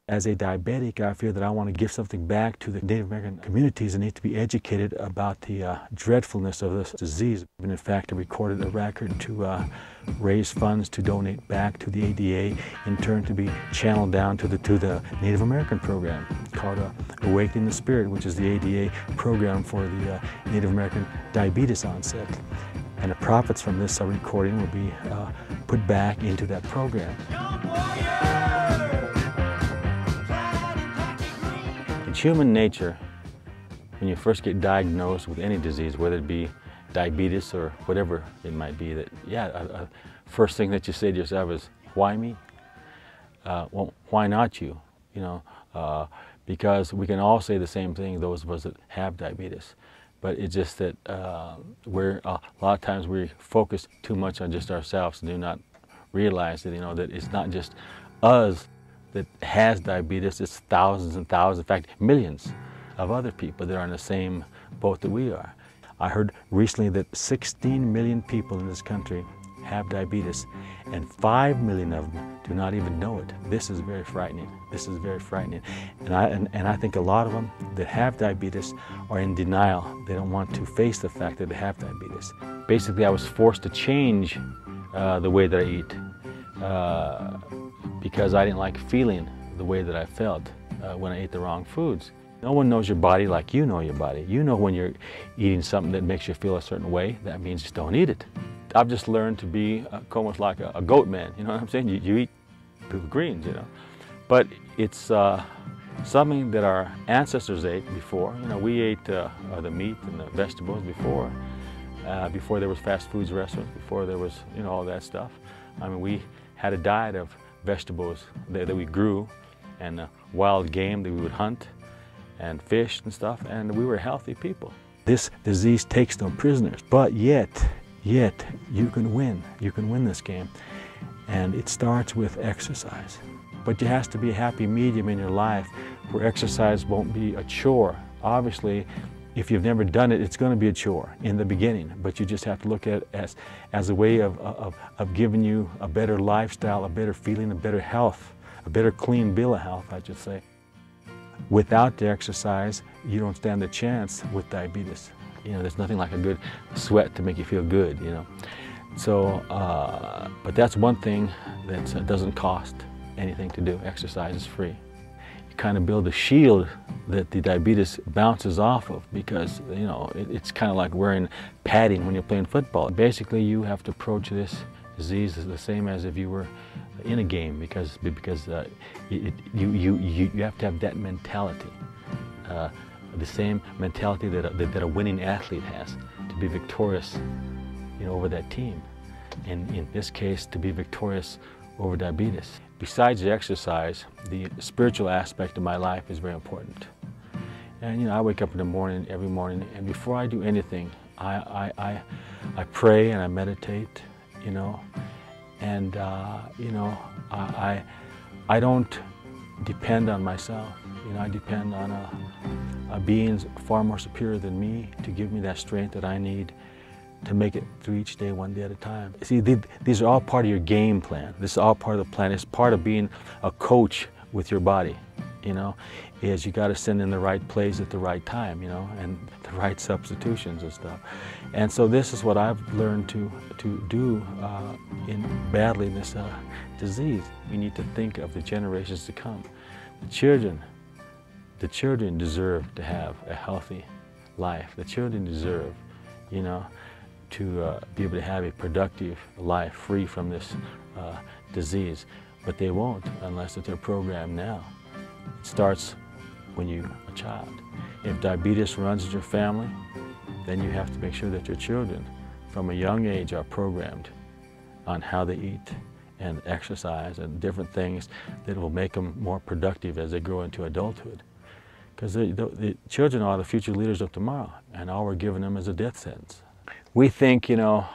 As a diabetic, I feel that I want to give something back to the Native American communities that need to be educated about the dreadfulness of this disease. And in fact, I recorded a record to raise funds to donate back to the ADA, in turn to be channeled down to the Native American program called Awakening the Spirit, which is the ADA program for the Native American diabetes onset. And the profits from this recording will be put back into that program. It's human nature, when you first get diagnosed with any disease, whether it be diabetes or whatever it might be, that, yeah, first thing that you say to yourself is, why me? Well, why not you? You know, because we can all say the same thing, those of us that have diabetes. But it's just that we're, a lot of times we focus too much on just ourselves and do not realize that, you know, that it's not just us that has diabetes, it's thousands and thousands, in fact, millions of other people that are in the same boat that we are. I heard recently that 16 million people in this country have diabetes, and 5 million of them do not even know it. This is very frightening. This is very frightening. And I think a lot of them that have diabetes are in denial. They don't want to face the fact that they have diabetes. Basically, I was forced to change the way that I eat because I didn't like feeling the way that I felt when I ate the wrong foods. No one knows your body like you know your body. You know when you're eating something that makes you feel a certain way, that means just don't eat it. I've just learned to be almost like a goat man, you know what I'm saying? You eat the greens, you know. But it's something that our ancestors ate before. You know, we ate the meat and the vegetables before there was fast foods restaurants, before there was, you know, all that stuff. I mean, we had a diet of vegetables that we grew, and wild game that we would hunt, and fish and stuff, and we were healthy people. This disease takes no prisoners, but yet you can win. You can win this game, and it starts with exercise. But there has to be a happy medium in your life where exercise won't be a chore. Obviously, if you've never done it, it's going to be a chore in the beginning, but you just have to look at it as a way of giving you a better lifestyle, a better feeling, a better health, a better clean bill of health, I should say. Without the exercise, you don't stand a chance with diabetes. You know, there's nothing like a good sweat to make you feel good, you know. So, but that's one thing that doesn't cost anything to do. Exercise is free. You kind of build a shield that the diabetes bounces off of, because, you know, it's kind of like wearing padding when you're playing football. Basically, you have to approach this disease the same as if you were in a game, because you have to have that mentality, the same mentality that a winning athlete has, to be victorious, you know, over that team, and in this case, to be victorious over diabetes. Besides the exercise, the spiritual aspect of my life is very important. And, you know, I wake up in the morning, every morning, and before I do anything, I pray and I meditate, you know, and you know, I don't depend on myself. You know, I depend on beings far more superior than me to give me that strength that I need to make it through each day, one day at a time. See, these are all part of your game plan. This is all part of the plan. It's part of being a coach with your body, you know, is you got to send in the right plays at the right time, you know, and the right substitutions and stuff. And so this is what I've learned to do in battling this disease. We need to think of the generations to come. The children deserve to have a healthy life. The children deserve, you know, to be able to have a productive life free from this disease. But they won't unless they're programmed now. It starts when you're a child. If diabetes runs in your family, then you have to make sure that your children from a young age are programmed on how they eat and exercise and different things that will make them more productive as they grow into adulthood. Because the children are the future leaders of tomorrow, and all we're giving them is a death sentence. We think, you know,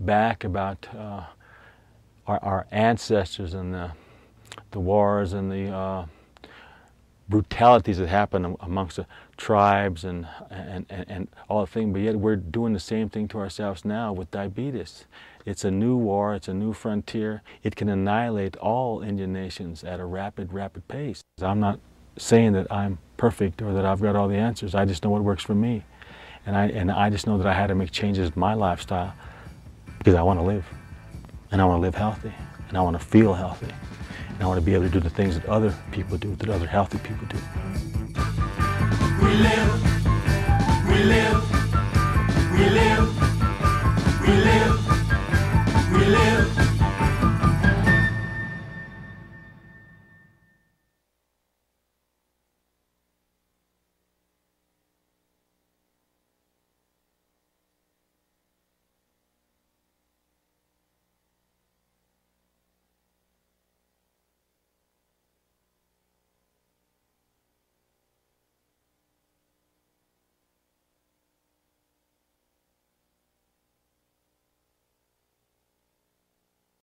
back about our ancestors and the wars and the brutalities that happened amongst the tribes and all the things, but yet we're doing the same thing to ourselves now with diabetes. It's a new war, it's a new frontier. It can annihilate all Indian nations at a rapid, rapid pace. I'm not saying that I'm perfect or that I've got all the answers. I just know what works for me. And I just know that I had to make changes in my lifestyle because I want to live. And I want to live healthy. And I want to feel healthy. And I want to be able to do the things that other people do, that other healthy people do. We live, we live, we live, we live.